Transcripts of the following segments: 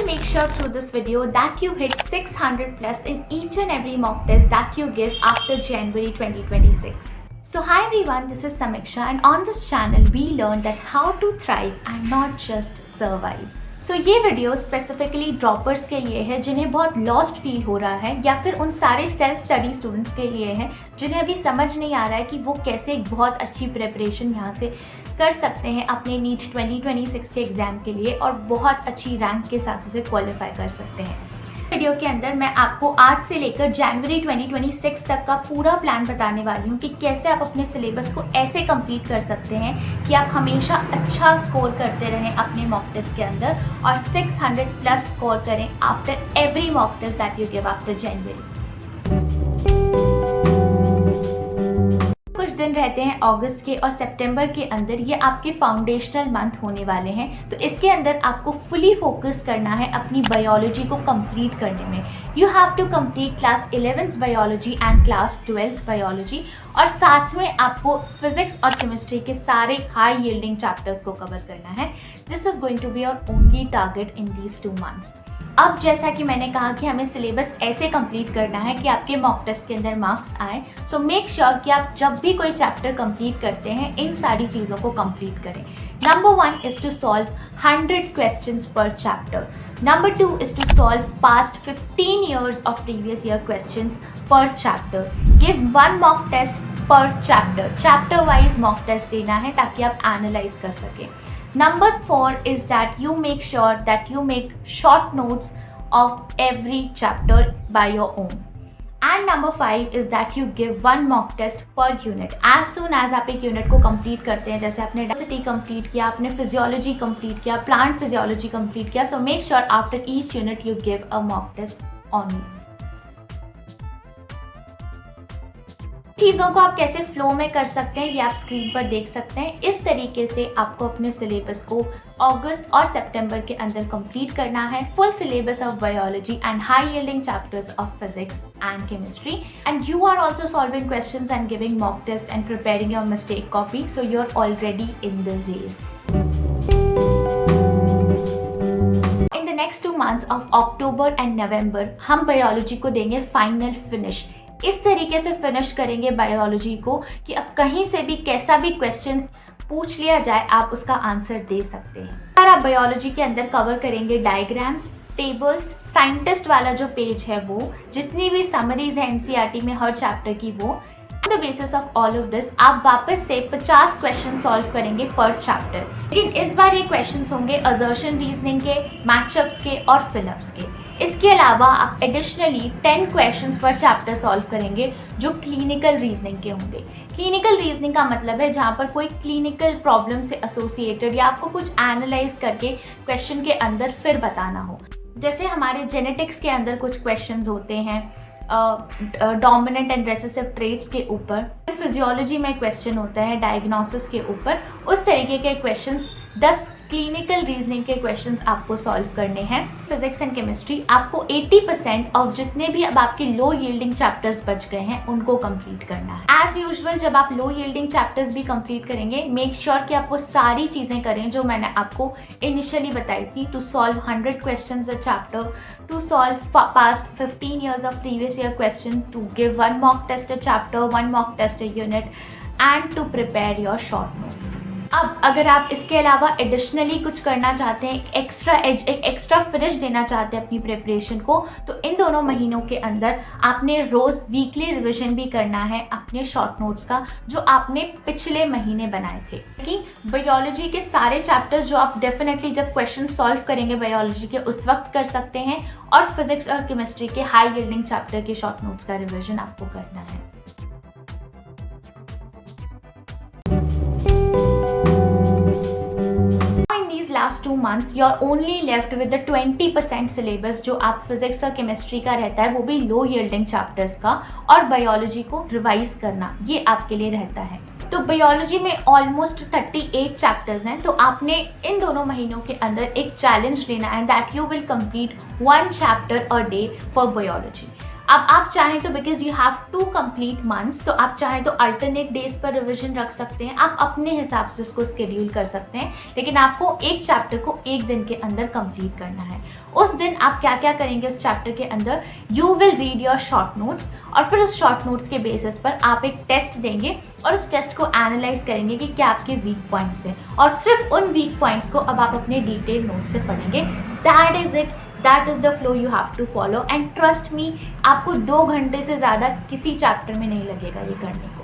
will make sure through this video that you hit 600 plus in each and every mock test that you give after January 2026. So hi everyone, this is Samiksha and on this channel we learn that how to thrive and not just survive. So ये video specifically droppers के लिए है जिन्हें बहुत lost feel हो रहा है, या फिर उन सारे सेल्फ स्टडी स्टूडेंट्स के लिए है जिन्हें अभी समझ नहीं आ रहा है कि वो कैसे एक बहुत अच्छी प्रिपरेशन यहाँ से कर सकते हैं अपने नीट 2026 के एग्ज़ाम के लिए और बहुत अच्छी रैंक के साथ उसे क्वालिफाई कर सकते हैं। वीडियो के अंदर मैं आपको आज से लेकर जनवरी 2026 तक का पूरा प्लान बताने वाली हूँ कि कैसे आप अपने सिलेबस को ऐसे कंप्लीट कर सकते हैं कि आप हमेशा अच्छा स्कोर करते रहें अपने मॉक टेस्ट के अंदर और 600 प्लस स्कोर करें after every mock test that you give after January. कुछ दिन रहते हैं अगस्त के और सितंबर के अंदर, ये आपके फाउंडेशनल मंथ होने वाले हैं, तो इसके अंदर आपको फुली फोकस करना है अपनी बायोलॉजी को कंप्लीट करने में। You have to complete class 11th biology and class 12th biology, और साथ में आपको फिजिक्स और केमिस्ट्री के सारे हाई यील्डिंग चैप्टर्स को कवर करना है। This is going to be your only target in these 2 months। अब जैसा कि मैंने कहा कि हमें सिलेबस ऐसे कंप्लीट करना है कि आपके मॉक टेस्ट के अंदर मार्क्स आए, सो मेक श्योर कि आप जब भी कोई चैप्टर कंप्लीट करते हैं इन सारी चीज़ों को कंप्लीट करें। Number 1 is to solve 100 questions per chapter. Number 2 is to solve past 15 years of previous year questions per chapter. Give 1 mock test per chapter. Chapter wise mock test देना है ताकि आप एनालाइज कर सकें। Number 4 is that you make sure that you make short notes of every chapter by your own. And number 5 is that you give 1 mock test per unit. As soon as आप एक unit को complete करते हैं, जैसे आपने diversity complete किया, आपने physiology complete किया, प्लांट फिजियोलॉजी कंप्लीट किया, so make sure after each unit you give a mock test on. चीज़ों को आप कैसे फ्लो में कर सकते हैं ये आप स्क्रीन पर देख सकते हैं। इस तरीके से आपको अपने सिलेबस को अगस्त और सितंबर के अंदर कंप्लीट करना है। Full syllabus of biology and high yielding chapters of physics and chemistry, and you are also solving questions and giving mock test and preparing your mistake copy, so you are already in the race. In the next 2 months of October and November हम biology को देंगे final finish. इस तरीके से finish करेंगे biology को कि अब कहीं से भी कैसा भी क्वेश्चन पूछ लिया जाए आप उसका आंसर दे सकते हैं। और आप बायोलॉजी के अंदर कवर करेंगे डायग्राम्स, टेबल्स, साइंटिस्ट वाला जो पेज है वो, जितनी भी समरीज है एनसीईआरटी में हर चैप्टर की वो। The basis of all of this आप वापस से 50 क्वेश्चन सॉल्व करेंगे पर चैप्टर, लेकिन इस बार ये क्वेश्चंस होंगे असर्शन रीजनिंग के, मैचअप्स के और फिलअप्स के। इसके अलावा आप additionally 10 questions per chapter solve करेंगे जो क्लिनिकल रीजनिंग के होंगे। क्लिनिकल रीजनिंग का मतलब है जहाँ पर कोई क्लिनिकल प्रॉब्लम से एसोसिएटेड या आपको कुछ एनालाइज करके क्वेश्चन के अंदर फिर बताना हो। जैसे हमारे जेनेटिक्स के अंदर कुछ क्वेश्चंस होते हैं डोमिनेंट एंड रेसेसिव ट्रेट्स के ऊपर, फिजियोलॉजी में क्वेश्चन होता है डायग्नोसिस के ऊपर, उस तरीके के क्वेश्चंस 10 क्लिनिकल रीजनिंग के क्वेश्चंस आपको सॉल्व करने हैं। फिजिक्स एंड केमिस्ट्री आपको 80% ऑफ जितने भी अब आपके लो यील्डिंग चैप्टर्स बच गए हैं उनको कंप्लीट करना है। एज यूजुअल जब आप लो यील्डिंग चैप्टर्स भी कंप्लीट करेंगे, मेक श्योर कि आप वो सारी चीज़ें करें जो मैंने आपको इनिशियली बताई थी। To solve 100 questions a chapter, to solve past 15 years of previous year question, to give 1 mock test a chapter, 1 mock test a unit, and to prepare your short notes. अब अगर आप इसके अलावा एडिशनली कुछ करना चाहते हैं, एक एक्स्ट्रा फिनिश देना चाहते हैं अपनी प्रिपरेशन को, तो इन दोनों महीनों के अंदर आपने रोज़ वीकली रिविजन भी करना है अपने शॉर्ट नोट्स का जो आपने पिछले महीने बनाए थे। कि बायोलॉजी के सारे चैप्टर्स जो आप डेफिनेटली जब क्वेश्चन सॉल्व करेंगे बायोलॉजी के उस वक्त कर सकते हैं, और फिजिक्स और केमिस्ट्री के हाई यील्डिंग चैप्टर के शॉर्ट नोट्स का रिविजन आपको करना है। Last 2 months you're only left with the 20% syllabus जो आप फिजिक्स और केमिस्ट्री का रहता है, वो भी लो यील्डिंग चैप्टर्स का, और बायोलॉजी को रिवाइज करना ये आपके लिए रहता है। तो बायोलॉजी में ऑलमोस्ट 38 चैप्टर्स हैं, तो आपने इन दोनों महीनों के अंदर एक चैलेंज लेना है that you will complete 1 chapter a day for biology. अब आप चाहें तो because you have 2 complete months, तो आप चाहें तो अल्टरनेट डेज पर रिविजन रख सकते हैं, आप अपने हिसाब से उसको शेड्यूल कर सकते हैं, लेकिन आपको एक चैप्टर को एक दिन के अंदर कंप्लीट करना है। उस दिन आप क्या क्या करेंगे उस चैप्टर के अंदर, you will read your short notes, और फिर उस शॉर्ट नोट्स के बेसिस पर आप एक टेस्ट देंगे और उस टेस्ट को एनालाइज करेंगे कि क्या आपके वीक पॉइंट्स हैं, और सिर्फ उन वीक पॉइंट्स को अब आप अपने डिटेल नोट से पढ़ेंगे। That is it, that is the flow you have to follow, and trust me, आपको 2 घंटे से ज़्यादा किसी चैप्टर में नहीं लगेगा ये करने को।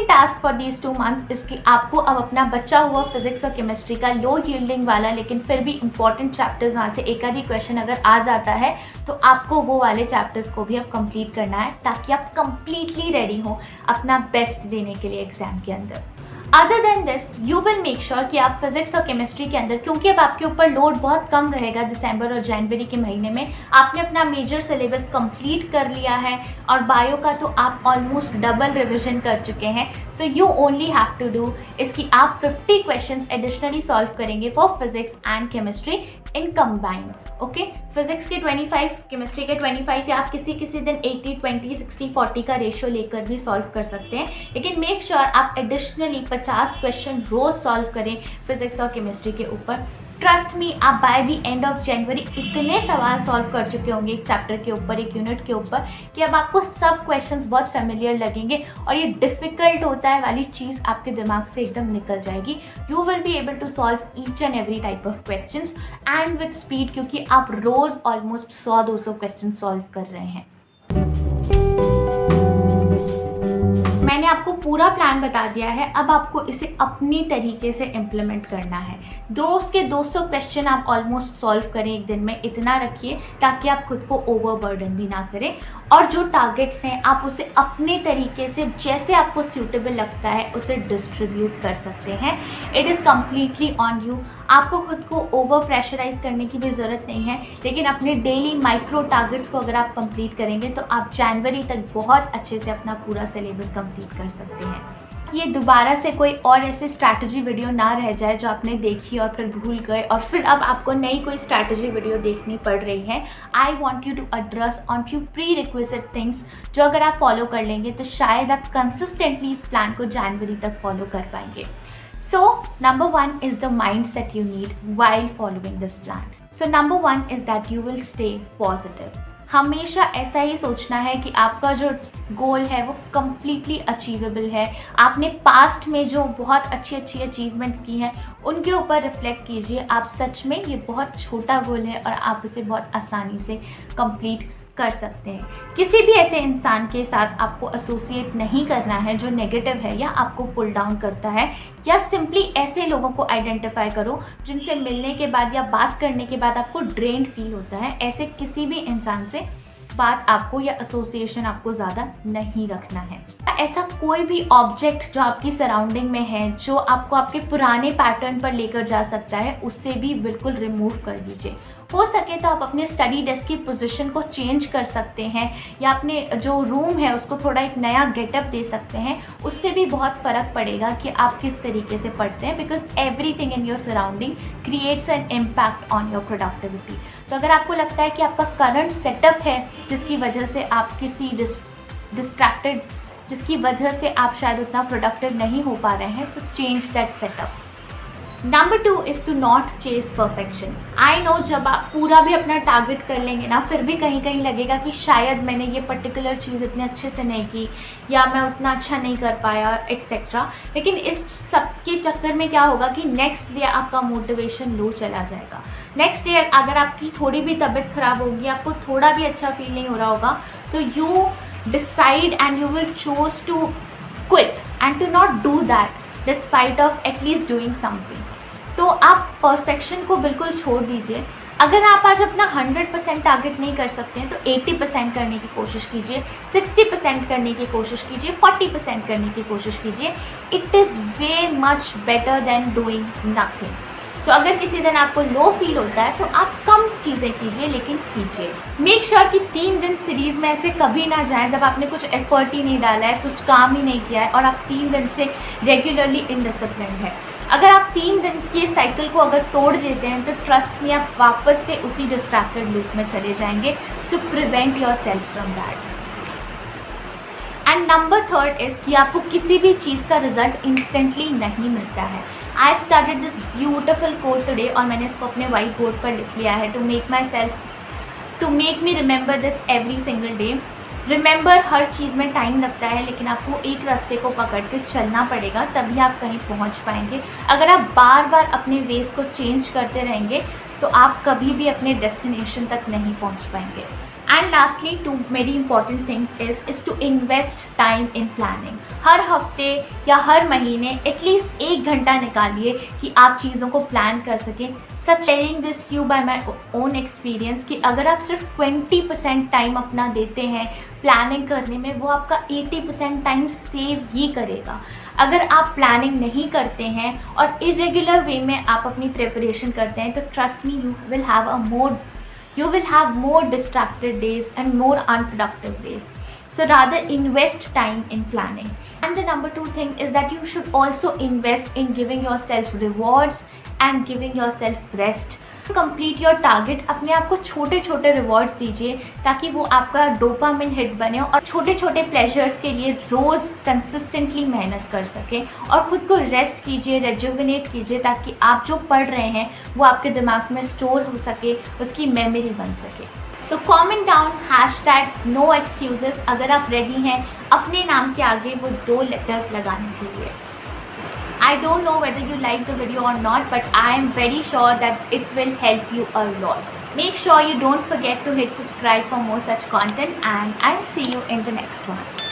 टास्क फॉर दीज 2 मंथ्स इसकी आपको अब अपना बचा हुआ फिजिक्स और केमिस्ट्री का लो यील्डिंग वाला लेकिन फिर भी इंपॉर्टेंट चैप्टर्स, जहाँ से एक आधी क्वेश्चन अगर आ जाता है तो आपको वो वाले चैप्टर्स को भी अब कंप्लीट करना है, ताकि आप कंप्लीटली रेडी हो अपना बेस्ट देने के लिए एग्जाम के अंदर। Other than this you will make sure कि आप फिजिक्स और केमिस्ट्री के अंदर, क्योंकि अब आपके ऊपर लोड बहुत कम रहेगा दिसंबर और जनवरी के महीने में, आपने अपना मेजर सिलेबस कंप्लीट कर लिया है, और बायो का तो आप ऑलमोस्ट डबल रिविजन कर चुके हैं। So you only have to do इसकी आप 50 क्वेश्चंस एडिशनली सॉल्व करेंगे for physics and chemistry in combined. Okay, physics के 25, केमिस्ट्री के 25, या आप किसी दिन 80, 20, 60, 40 का रेशियो लेकर भी सॉल्व कर सकते हैं, लेकिन मेक श्योर आप एडिशनली 50 क्वेश्चन रोज सॉल्व करें फिजिक्स और केमिस्ट्री के ऊपर। ट्रस्ट मी, आप by the end of January इतने सवाल सॉल्व कर चुके होंगे एक चैप्टर के ऊपर, एक यूनिट के ऊपर, कि अब आपको सब क्वेश्चंस बहुत फेमिलियर लगेंगे, और ये डिफ़िकल्ट होता है वाली चीज़ आपके दिमाग से एकदम निकल जाएगी। You will be able to solve each and every type of questions and with speed, क्योंकि आप रोज़ ऑलमोस्ट 100-200 क्वेश्चन सॉल्व कर रहे हैं। मैंने आपको पूरा प्लान बता दिया है, अब आपको इसे अपनी तरीके से इम्प्लीमेंट करना है। रोज़ के 200 क्वेश्चन आप ऑलमोस्ट सॉल्व करें एक दिन में, इतना रखिए ताकि आप खुद को ओवरबर्डन भी ना करें, और जो टारगेट्स हैं आप उसे अपने तरीके से जैसे आपको सूटेबल लगता है उसे डिस्ट्रीब्यूट कर सकते हैं। It is completely on you. आपको खुद को ओवर प्रेशराइज करने की भी ज़रूरत नहीं है, लेकिन अपने डेली माइक्रो टारगेट्स को अगर आप कंप्लीट करेंगे तो आप जनवरी तक बहुत अच्छे से अपना पूरा सिलेबस कंप्लीट कर सकते हैं। ये दोबारा से कोई और ऐसी स्ट्रैटेजी वीडियो ना रह जाए जो आपने देखी और फिर भूल गए, और फिर अब आपको नई कोई स्ट्रैटेजी वीडियो देखनी पड़ रही है। I want you to address on few prerequisite things, जो अगर आप फॉलो कर लेंगे तो शायद आप कंसिस्टेंटली इस प्लान को जनवरी तक फॉलो कर पाएंगे। So, number 1 is the mindset you need while following this plan. So, number 1 is that you will stay positive. हमेशा ऐसा ही सोचना है कि आपका जो गोल है वो कम्प्लीटली अचीवेबल है। आपने पास्ट में जो बहुत अच्छी अचीवमेंट्स की हैं उनके ऊपर रिफ्लेक्ट कीजिए। आप सच में ये बहुत छोटा गोल है और आप इसे बहुत आसानी से कंप्लीट कर सकते हैं। किसी भी ऐसे इंसान के साथ आपको एसोसिएट नहीं करना है जो नेगेटिव है या आपको पुल डाउन करता है, या सिंपली ऐसे लोगों को आइडेंटिफाई करो जिनसे मिलने के बाद या बात करने के बाद आपको ड्रेन्ड फील होता है। ऐसे किसी भी इंसान से बात आपको या एसोसिएशन आपको ज़्यादा नहीं रखना है। ऐसा कोई भी ऑब्जेक्ट जो आपकी सराउंडिंग में है जो आपको आपके पुराने पैटर्न पर लेकर जा सकता है, उससे भी बिल्कुल रिमूव कर दीजिए। हो सके तो आप अपने स्टडी डेस्क की पोजीशन को चेंज कर सकते हैं, या अपने जो रूम है उसको थोड़ा एक नया गेटअप दे सकते हैं। उससे भी बहुत फ़र्क पड़ेगा कि आप किस तरीके से पढ़ते हैं, because everything in your surrounding creates an impact on your productivity. तो अगर आपको लगता है कि आपका करंट सेटअप है जिसकी वजह से आप किसी डिस्ट्रैक्टेड, जिसकी वजह से आप शायद उतना प्रोडक्टिव नहीं हो पा रहे हैं, तो change that setup. Number 2 is to not chase perfection. I know जब आप पूरा भी अपना टारगेट कर लेंगे ना, फिर भी कहीं कहीं लगेगा कि शायद मैंने ये पर्टिकुलर चीज़ इतने अच्छे से नहीं की, या मैं उतना अच्छा नहीं कर पाया, एक्सेट्रा। लेकिन इस सब के चक्कर में क्या होगा कि नेक्स्ट डे आपका मोटिवेशन लो चला जाएगा। नेक्स्ट डे अगर आपकी थोड़ी भी तबीयत ख़राब होगी, आपको थोड़ा भी अच्छा फील नहीं हो रहा होगा, so you decide and you will choose to quit and to not do that despite of at least doing something. तो आप परफेक्शन को बिल्कुल छोड़ दीजिए। अगर आप आज अपना 100% टारगेट नहीं कर सकते हैं तो 80% करने की कोशिश कीजिए, 60% करने की कोशिश कीजिए, 40% करने की कोशिश कीजिए। It is way much better than doing nothing. So अगर किसी दिन आपको लो फील होता है तो आप कम चीज़ें कीजिए, लेकिन कीजिए। मेक श्योर कि 3 दिन सीरीज़ में ऐसे कभी ना जाएं जब आपने कुछ एफर्ट ही नहीं डाला है, कुछ काम ही नहीं किया है और आप 3 दिन से रेगुलरली इनडिसिप्लिन्ड है। अगर आप 3 दिन के साइकिल को अगर तोड़ देते हैं तो ट्रस्ट में आप वापस से उसी डिस्ट्रैक्टेड लूप में चले जाएंगे. So prevent yourself from that. And number third is कि आपको किसी भी चीज़ का रिजल्ट इंस्टेंटली नहीं मिलता है. I have started this beautiful quote today और मैंने इसको अपने वाइट बोर्ड पर लिख लिया है. To make me remember this every single day. Remember, हर चीज़ में टाइम लगता है, लेकिन आपको एक रास्ते को पकड़ के चलना पड़ेगा, तभी आप कहीं पहुंच पाएंगे. अगर आप बार बार अपने वेज को चेंज करते रहेंगे तो आप कभी भी अपने डेस्टिनेशन तक नहीं पहुंच पाएंगे. And lastly, 2 very important things is to invest time in planning. हर हफ्ते या हर महीने एटलीस्ट 1 घंटा निकालिए कि आप चीज़ों को प्लान कर सकें. Such sharing this you by my own experience कि अगर आप सिर्फ 20% टाइम अपना देते हैं प्लानिंग करने में, वो आपका 80% टाइम सेव ही करेगा. अगर आप प्लानिंग नहीं करते हैं और इरेगुलर वे में आप अपनी प्रिपरेशन करते हैं तो trust me, you will have more distracted days and more unproductive days. So rather invest time in planning. And the number 2 thing is that you should also invest in giving yourself rewards and giving yourself rest. Complete your target. अपने आप को छोटे छोटे rewards दीजिए ताकि वो आपका dopamine hit बने और छोटे छोटे प्लेजर्स के लिए रोज़ कंसिस्टेंटली मेहनत कर सकें. और ख़ुद को रेस्ट कीजिए, रेजुविनेट कीजिए ताकि आप जो पढ़ रहे हैं वो आपके दिमाग में स्टोर हो सके, उसकी मेमोरी बन सके. सो कॉमेंट डाउन #no excuses अगर आप रेडी हैं अपने नाम के आगे वो 2 लेटर्स लगाने के लिए. I don't know whether you like the video or not, but I am very sure that it will help you a lot. Make sure you don't forget to hit subscribe for more such content, and I'll see you in the next one.